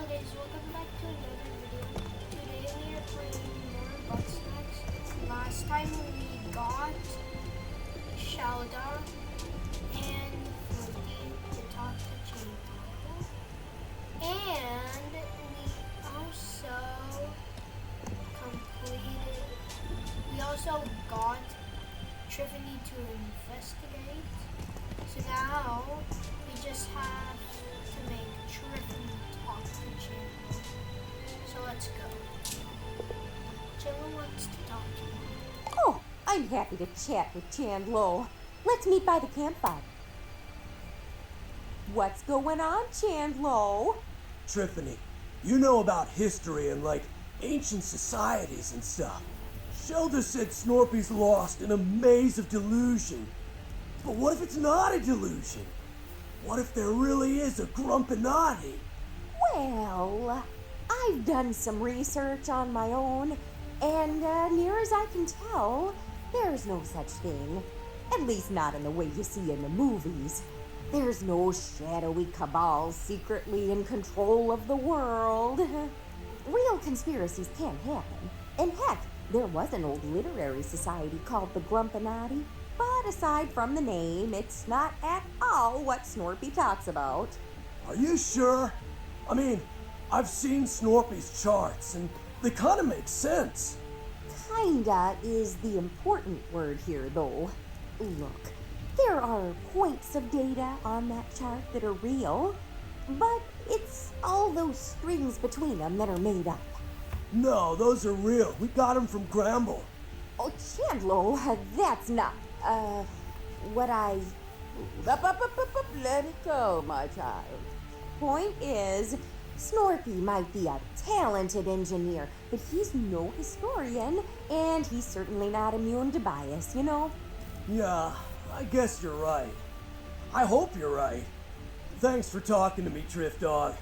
guys, welcome back to another video. Today we are playing more bugsnax. Last time we got Shelda and Floaty to talk to Chain. And we also completed, we also got Tiffany to investigate. So now we just have to make Tiffany talk to Chandler. So let's go. Chandler wants to talk to me. Oh, I'm happy to chat with Chandlo. Let's meet by the campfire. What's going on, Chandlo? Tiffany, you know about history and ancient societies and stuff. Shelda said Snorpy's lost in a maze of delusion. But what if it's not a delusion? What if there really is a Grumpinati? Well, I've done some research on my own, and near as I can tell, there's no such thing. At least not in the way you see in the movies. There's no shadowy cabal secretly in control of the world. Real conspiracies can happen. And heck, there was an old literary society called the Grumpinati. But aside from the name, it's not at all what Snorpy talks about. Are you sure? I mean, I've seen Snorpy's charts and they kind of make sense. Kinda is the important word here, though. Look, there are points of data on that chart that are real, but it's all those strings between them that are made up. No, those are real. We got them from Gramble. Oh, Chandlo, that's not, what I... Let it go, my child. Point is, Snorpy might be a talented engineer, but he's no historian, and he's certainly not immune to bias, you know? Yeah, I guess you're right. I hope you're right. Thanks for talking to me, Drift Dog.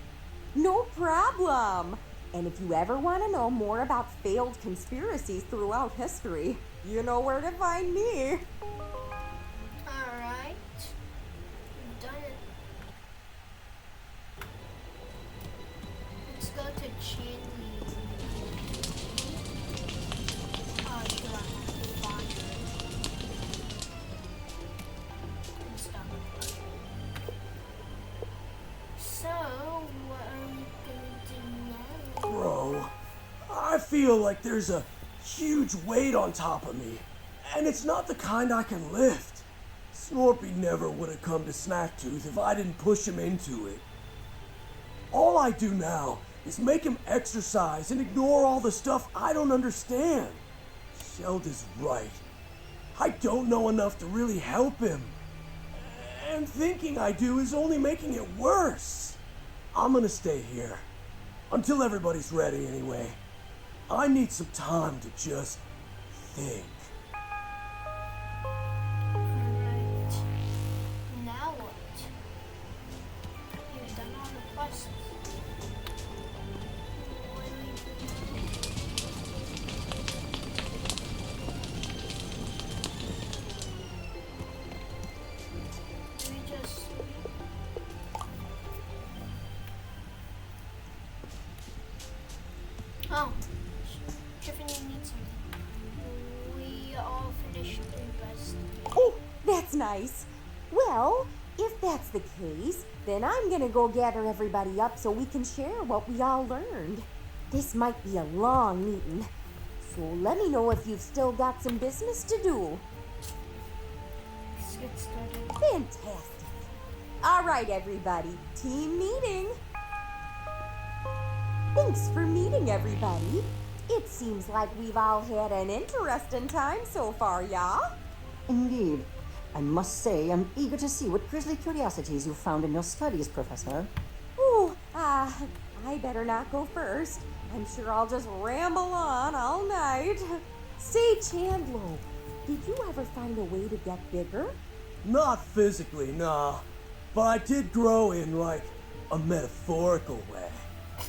No problem. And if you ever want to know more about failed conspiracies throughout history, you know where to find me. Alright. We've done it. Let's go to Chandler. Oh, should I have to find it? And stuff. So, what are we gonna do now? Bro, I feel like there's a huge weight on top of me, and it's not the kind I can lift. Snorpy never would have come to Snacktooth if I didn't push him into it. All I do now is make him exercise and ignore all the stuff I don't understand. Shelda's right. I don't know enough to really help him. And thinking I do is only making it worse. I'm gonna stay here. Until everybody's ready anyway. I need some time to just think. Alright. Now what? You've done all the quests. What do we just... Oh. Tiffany needs something. We all finished investing. Oh, that's nice. Well, if that's the case, then I'm gonna go gather everybody up so we can share what we all learned. This might be a long meeting, so let me know if you've still got some business to do. Let's get started. Fantastic. All right, everybody, team meeting. Thanks for meeting everybody. It seems like we've all had an interesting time so far, yeah? Indeed. I must say, I'm eager to see what grisly curiosities you found in your studies, Professor. Ooh, I better not go first. I'm sure I'll just ramble on all night. Say, Chandlo, did you ever find a way to get bigger? Not physically, nah. But I did grow in, a metaphorical way.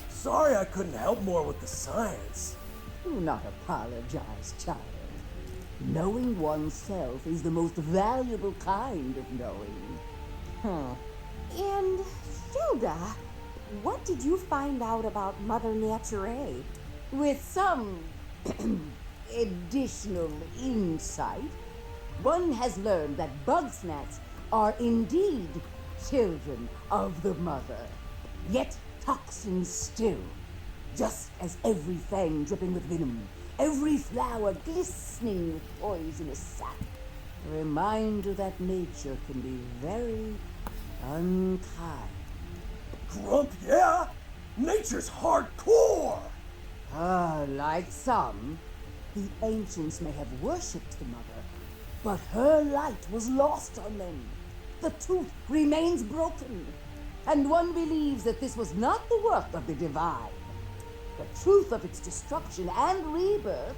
Sorry I couldn't help more with the science. Do not apologize, child. Knowing oneself is the most valuable kind of knowing. And, Shelda, what did you find out about Mother Nature? With some additional insight, one has learned that bugsnax are indeed children of the mother, yet toxins still. Just as every fang dripping with venom, every flower glistening with poisonous sap. A reminder that nature can be very unkind. Grump, yeah? Nature's hardcore! Like some, the ancients may have worshipped the mother, but her light was lost on them. The tooth remains broken, and one believes that this was not the work of the divine. The truth of its destruction and rebirth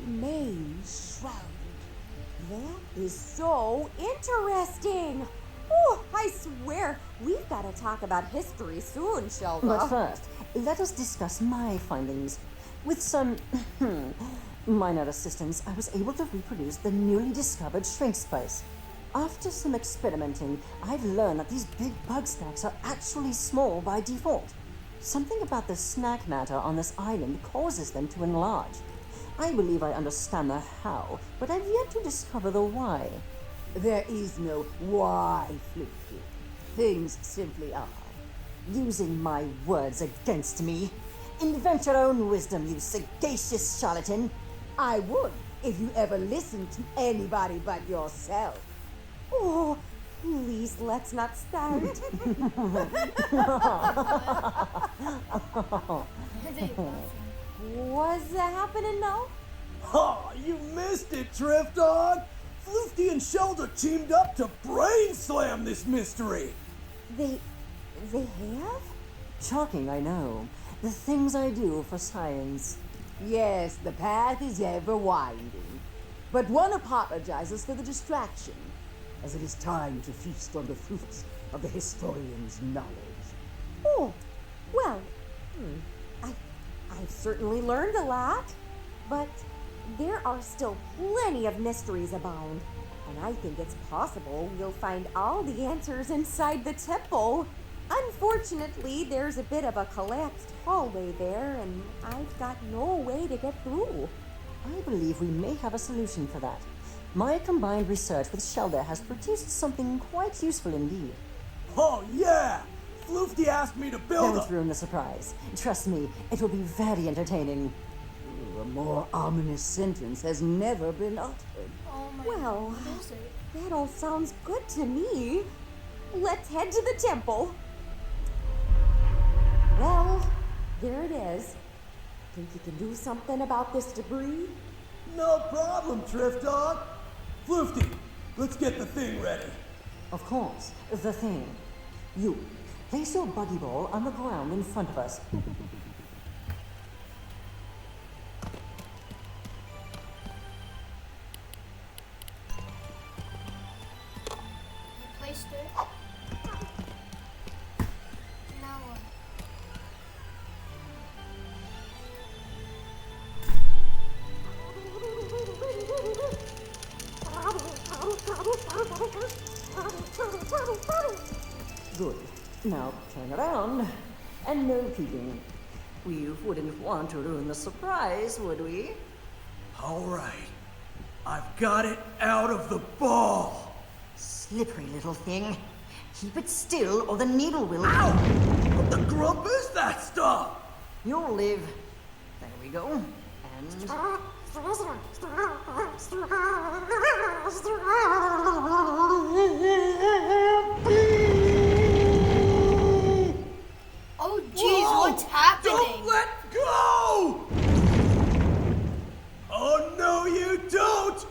remains shrouded. That is so interesting. Oh, I swear, we've got to talk about history soon, Shelda. But first, let us discuss my findings. With some minor assistance, I was able to reproduce the newly discovered shrink spice. After some experimenting, I've learned that these big bug snacks are actually small by default. Something about the snack matter on this island causes them to enlarge. I believe I understand the how, but I've yet to discover the why. There is no why, Floofy. Things simply are. Using my words against me. Invent your own wisdom, you sagacious charlatan. I would if you ever listened to anybody but yourself. Oh, please, let's not start. What's happening now? Ha! You missed it, Drift Dog! Floofty and Shelda teamed up to brain slam this mystery! They have? Shocking, I know. The things I do for science. Yes, the path is ever winding. But one apologizes for the distraction, as it is time to feast on the fruits of the historian's knowledge. Oh, well, I've certainly learned a lot, but there are still plenty of mysteries abound, and I think it's possible we'll find all the answers inside the temple. Unfortunately, there's a bit of a collapsed hallway there, and I've got no way to get through. I believe we may have a solution for that. My combined research with Shelda has produced something quite useful indeed. Oh yeah! Floofty asked me to build Don't ruin the surprise. Trust me, it will be very entertaining. A more ominous sentence has never been uttered. Oh my Well, god, what is it? that all sounds good to me. Let's head to the temple. Well, there it is. Think you can do something about this debris? No problem, Drift Dog. Floofty, let's get the thing ready. Of course, the thing. You, place your buggy ball on the ground in front of us. You placed it. Now what? Good. Now turn around. And no peeking. We wouldn't want to ruin the surprise, would we? All right. I've got it out of the ball. Slippery little thing. Keep it still or the needle will... Ow! What the grump is that stuff? You'll live. There we go. And... Oh jeez, what's happening? Don't let go! Oh no, you don't!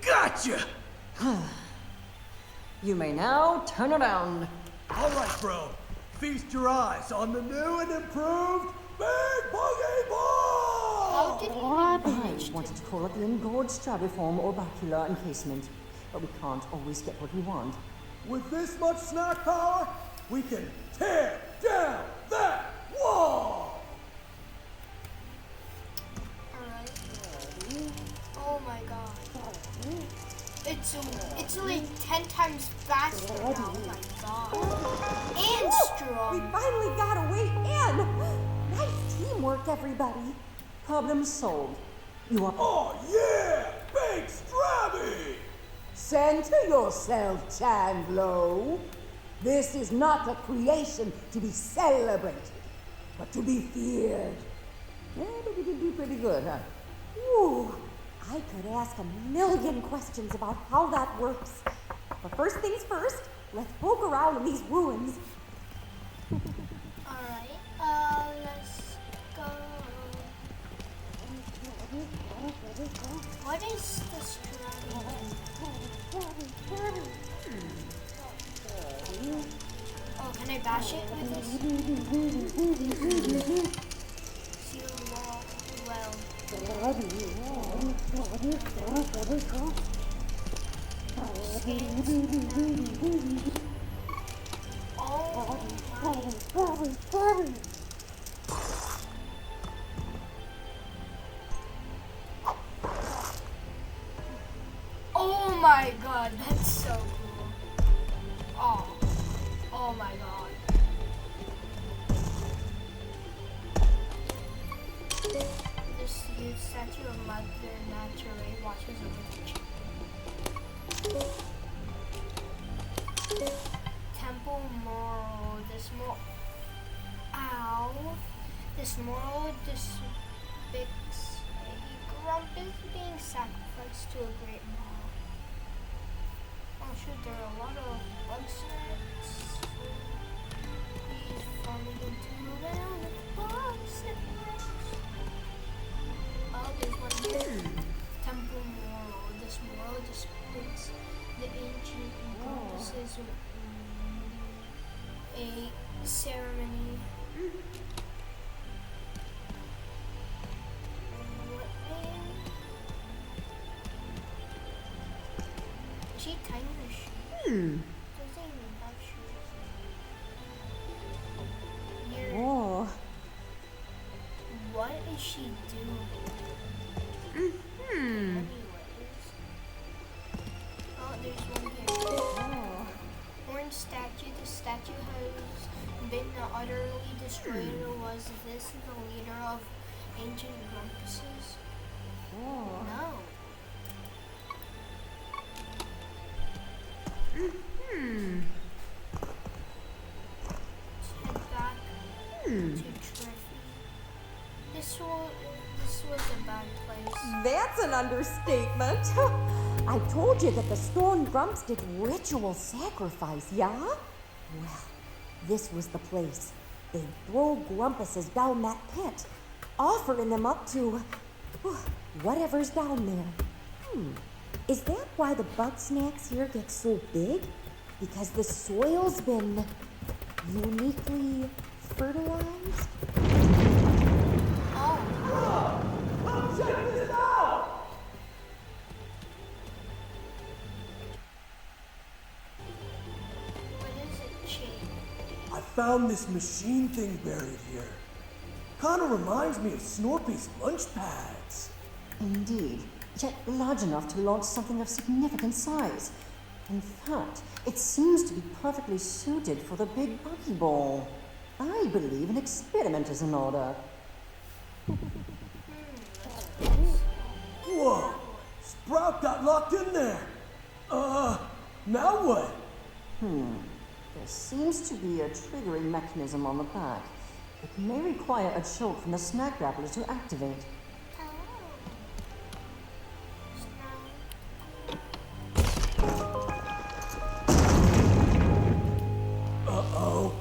Gotcha! You may now turn around. All right, bro. Feast your eyes on the new and improved Big Boogie How Ball! did he I wanted to call it the engorged strabiform orbicular encasement, but we can't always get what we want. With this much snack power, we can tear down that wall! Alright. Oh my god. It's like 10 times faster now. Oh my god. And We strong. finally got a way in. Nice teamwork, everybody. Problem solved. You are. Oh yeah! Big Strabby! Center yourself, Chandlo. This is not a creation to be celebrated, but to be feared. Yeah, but we did do pretty good, huh? Ooh, I could ask a million questions about how that works. But first things first, let's poke around in these ruins. Alright, let's go. What is the strategy? Oh, can I bash it with this? Seal the wall. Well. Oh my god, that's so cool. Oh my god. This huge statue of Mother Nature watches over the Temple Moral. This moral depicts a grumpus being sacrificed to a great moral. Oh shoot, there are a lot of bugsnax. He's falling into a well of bugsnax. Oh, there's one here. Temple Moral. This moral depicts the ancient practices of a ceremony. What name? Is she tying her shoes? Doesn't even have shoes. Here. Oh, What is she doing? Anyways. Oh, there's one here. Orange statue. The statue has been utterly destroyed. Was this the leader of ancient grumpuses? No. Let's head back to Triffy. This was a bad place. that's an understatement. I told you that the stone grumps did ritual sacrifice, yeah? Well, this was the place. They'd throw grumpuses down that pit, offering them up to whatever's down there. Is that why the bugsnax here get so big? Because the soil's been uniquely fertilized? Oh, Check this out! what is it, Shane? I found this machine thing buried here. Kinda reminds me of Snorpy's lunch pads. Indeed, yet large enough to launch something of significant size. In fact, it seems to be perfectly suited for the big buggy ball. I believe an experiment is in order. Whoa! Sprout got locked in there! Now what? There seems to be a triggering mechanism on the back. It may require a jolt from the snack wrapper to activate. Uh-oh.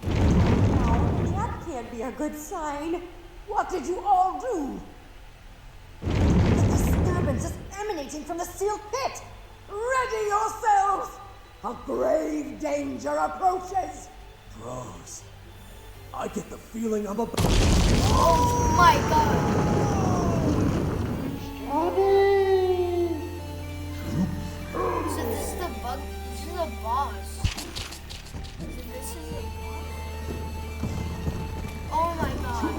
That can't be a good sign. What did you all do? The disturbance is emanating from the sealed pit. Ready yourselves! A grave danger approaches! Bros, I get the feeling I'm about. Oh my god. So this is the bug. This is a boss. So this is a boss. Oh my god.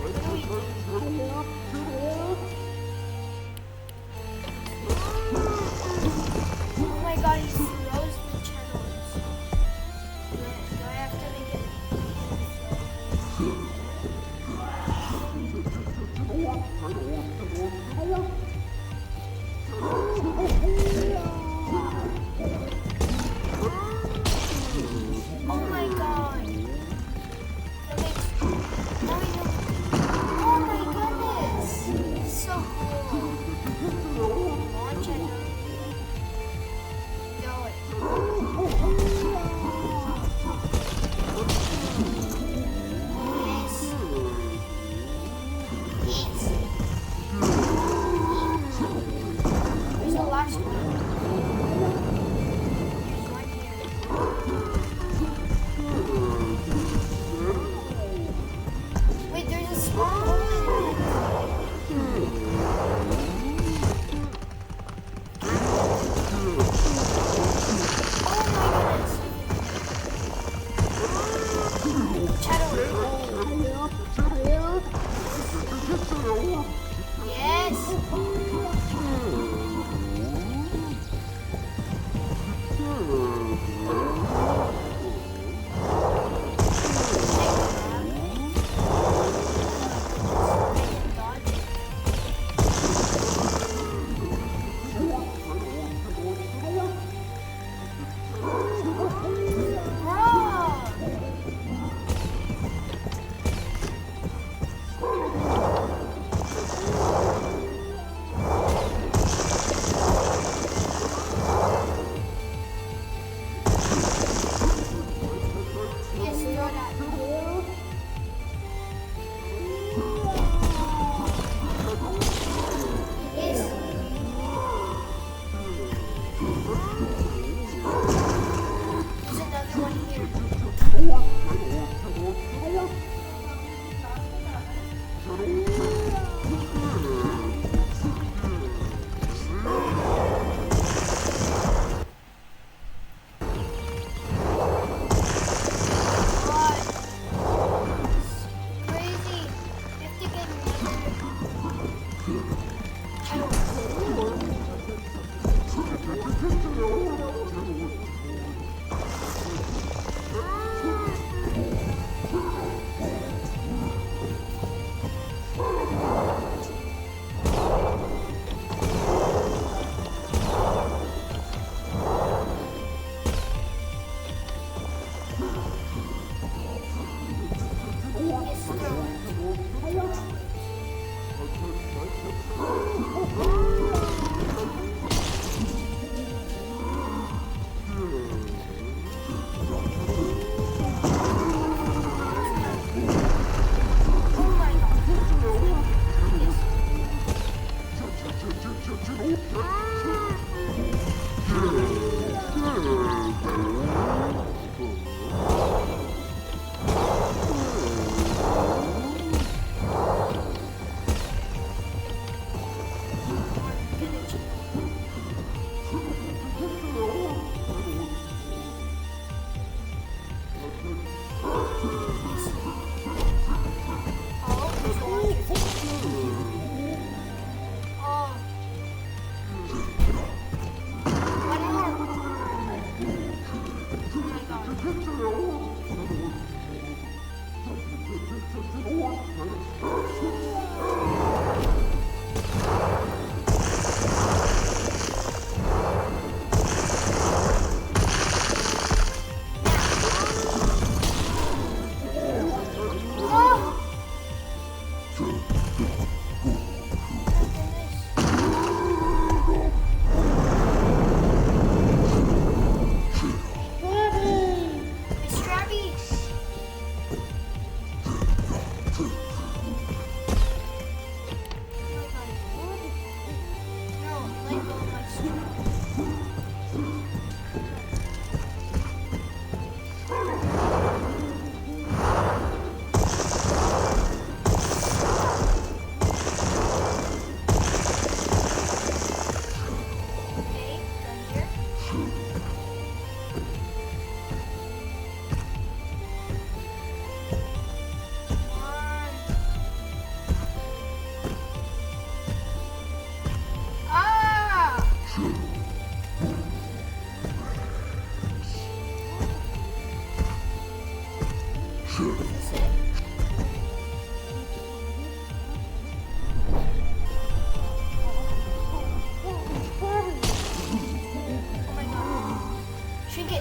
What do we do? Crazy. You have to get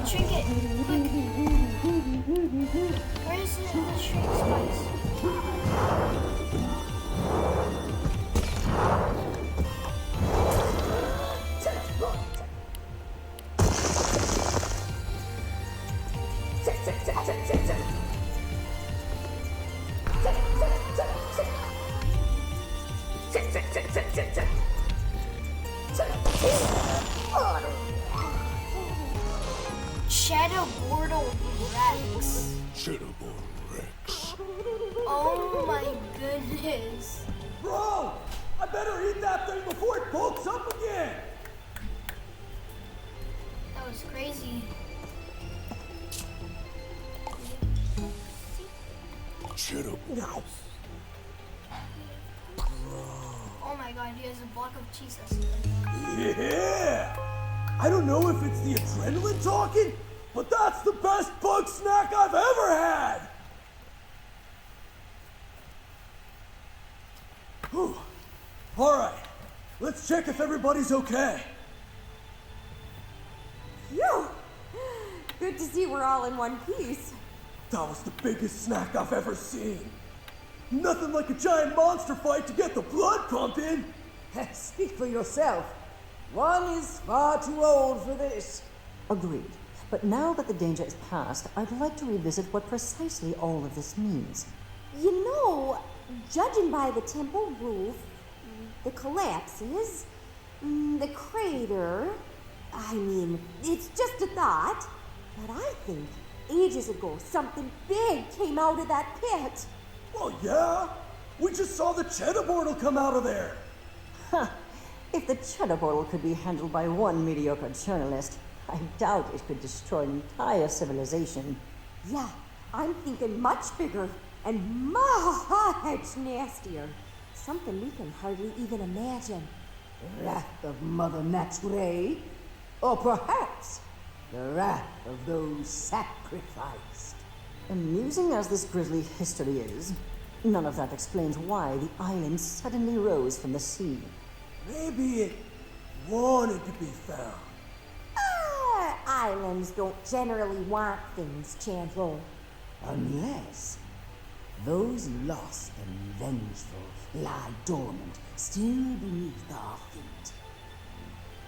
Trinket, quick. Where is the shrink spice? Shadow Bortle Rex. Shitable Rex. Oh my goodness. Bro! I better eat that thing before it bulks up again! That was crazy. Shitable. Oh my god, he has a block of cheese. That's Yeah! I don't know if it's the adrenaline talking, but that's the best bug snack I've ever had! Whew. Alright, let's check if everybody's okay. Phew! Good to see we're all in one piece. That was the biggest snack I've ever seen. Nothing like a giant monster fight to get the blood pumping. Speak for yourself. One is far too old for this. Agreed. But now that the danger is past, I'd like to revisit what precisely all of this means. You know, judging by the temple roof, the collapses, the crater, I mean, it's just a thought, but I think ages ago, something big came out of that pit. Well, yeah. We just saw the cheddar portal come out of there. If the cheddar portal could be handled by one mediocre journalist, I doubt it could destroy an entire civilization. Yeah, I'm thinking much bigger and much nastier. Something we can hardly even imagine. Wrath of Mother Nature, or perhaps the wrath of those sacrificed. Amusing as this grisly history is, none of that explains why the island suddenly rose from the sea. Maybe it wanted to be found. Islands don't generally want things, Chandler. Unless those lost and vengeful lie dormant still beneath our feet.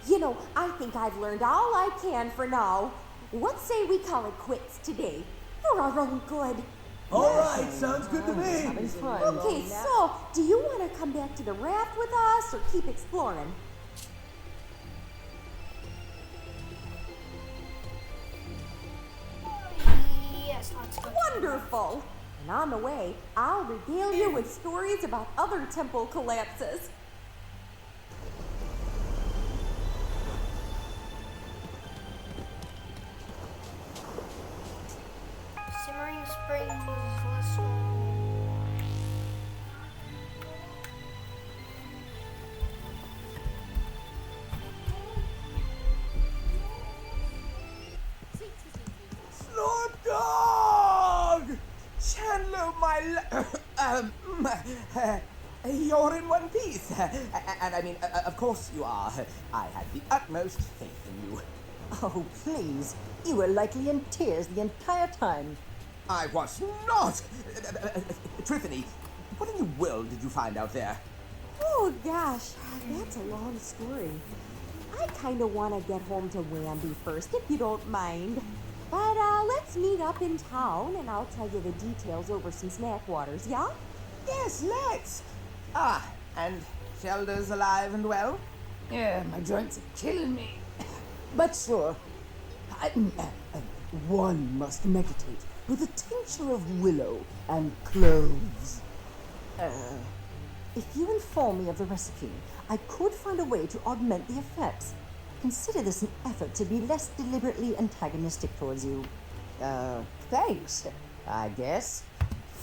You know, I think I've learned all I can for now. What say we call it quits today? For our own good. All right, sounds good to me. Having fun. Okay, so, do you want to come back to the raft with us or keep exploring? Yes, let's go. Wonderful! And on the way, I'll regale you with stories about other temple collapses. Simmering Springs was less. Snorp Dog! Chandler, you're in one piece. And I mean, of course you are. I had the utmost faith in you. Oh, please. You were likely in tears the entire time. I was not. Triffany, what in the world did you find out there? Oh gosh, that's a long story. I kind of want to get home to Wandy first, if you don't mind. But let's meet up in town, and I'll tell you the details over some snack waters, yeah? Yes, let's. Ah, and Sheldon's alive and well? Yeah, my joints are killing me. But sure, one must meditate with a tincture of willow and cloves. If you inform me of the recipe, I could find a way to augment the effects. Consider this an effort to be less deliberately antagonistic towards you. Thanks, I guess.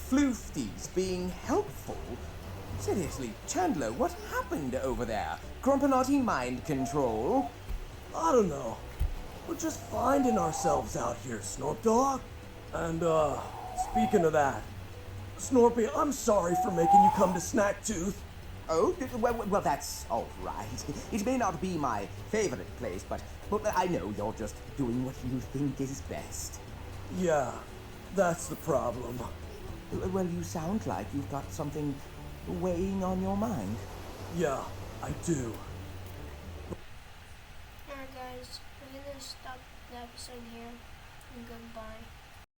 Floofties being helpful? Seriously, Chandler, what happened over there? Grumpinati mind control? I don't know. We're just finding ourselves out here, Snorp Dog. And, speaking of that, Snorpy, I'm sorry for making you come to Snacktooth. Oh, well, that's all right. It may not be my favorite place, but I know you're just doing what you think is best. Yeah, that's the problem. Well, you sound like you've got something weighing on your mind. Yeah, I do. Alright guys, we're gonna stop the episode here, and goodbye.